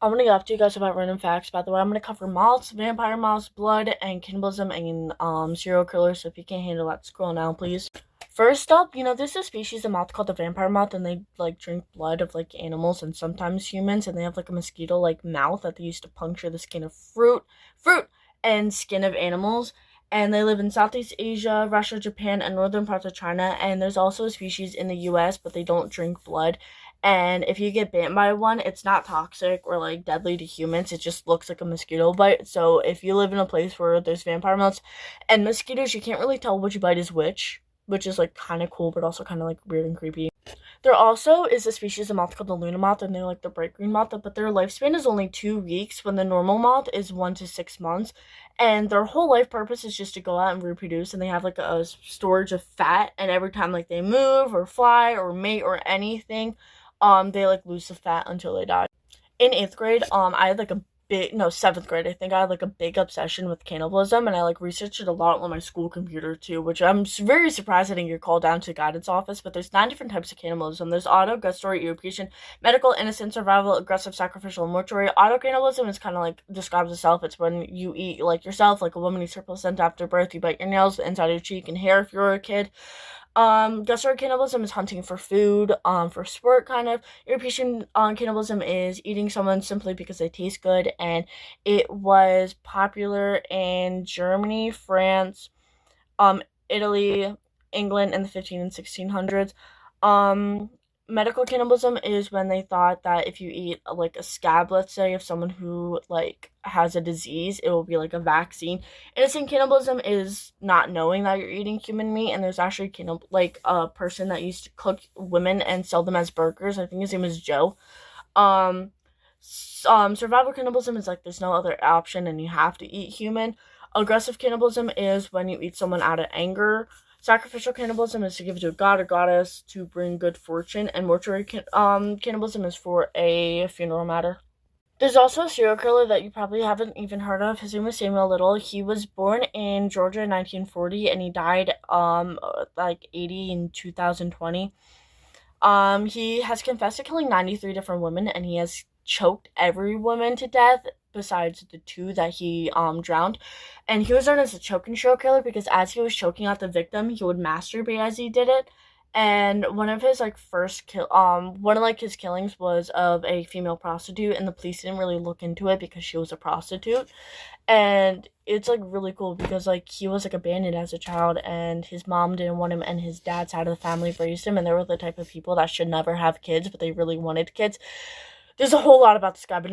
I'm gonna get up to you guys about random facts. By the way, I'm gonna cover moths, vampire moths, blood, and cannibalism, and serial killers. So if you can't handle that, scroll down, please. First up, there's a species of moth called the vampire moth, and they like drink blood of like animals and sometimes humans, and they have like a mosquito like mouth that they use to puncture the skin of fruit, and skin of animals. And they live in Southeast Asia, Russia, Japan, and northern parts of China. And there's also a species in the US, but they don't drink blood. And if you get bitten by one, it's not toxic or like deadly to humans. It just looks like a mosquito bite. So if you live in a place where there's vampire moths and mosquitoes, you can't really tell which bite is which is like kind of cool, but also kind of like weird and creepy. There also is a species of moth called the Luna moth, and they're like the bright green moth, but their lifespan is only 2 weeks when the normal moth is 1 to 6 months. And their whole life purpose is just to go out and reproduce, and they have like a storage of fat, and every time like they move or fly or mate or anything, they like lose the fat until they die. In 8th grade, I had like a big no 7th grade, I think I had like a big obsession with cannibalism, and I like researched it a lot on my school computer too, which I'm very surprised I didn't get called down to the guidance office. But there's 9 different types of cannibalism. There's auto, gut story, eutrophication, medical, innocent, survival, aggressive, sacrificial, and mortuary. Auto cannibalism is kind of like describes itself. It's when you eat like yourself, like a woman eats her placenta after birth. You bite your nails, the inside of your cheek and hair if you're a kid. Gustatory cannibalism is hunting for food, for sport kind of. European cannibalism is eating someone simply because they taste good, and it was popular in Germany, France, Italy, England in the 15 and 1600s. Um, Medical cannibalism is when they thought that if you eat like a scab, let's say, of someone who like has a disease, it will be like a vaccine. Innocent cannibalism is not knowing that you're eating human meat, and there's actually like a person that used to cook women and sell them as burgers. I think his name is Joe. Um, Survival cannibalism is like there's no other option and you have to eat human. Aggressive cannibalism is when you eat someone out of anger. Sacrificial cannibalism is to give to a god or goddess to bring good fortune, and mortuary cannibalism is for a funeral matter. There's also a serial killer that you probably haven't even heard of. His name was Samuel Little. He was born in Georgia in 1940, and he died like 80 in 2020. He has confessed to killing 93 different women, and he has choked every woman to death besides the two that he drowned. And he was known as a choking serial killer because as he was choking out the victim, he would masturbate as he did it. And one of his like one of like his killings was of a female prostitute, and the police didn't really look into it because she was a prostitute. And it's like really cool because like he was like abandoned as a child, and his mom didn't want him, and his dad's side of the family raised him, and they were the type of people that should never have kids, but they really wanted kids. There's a whole lot about this guy, but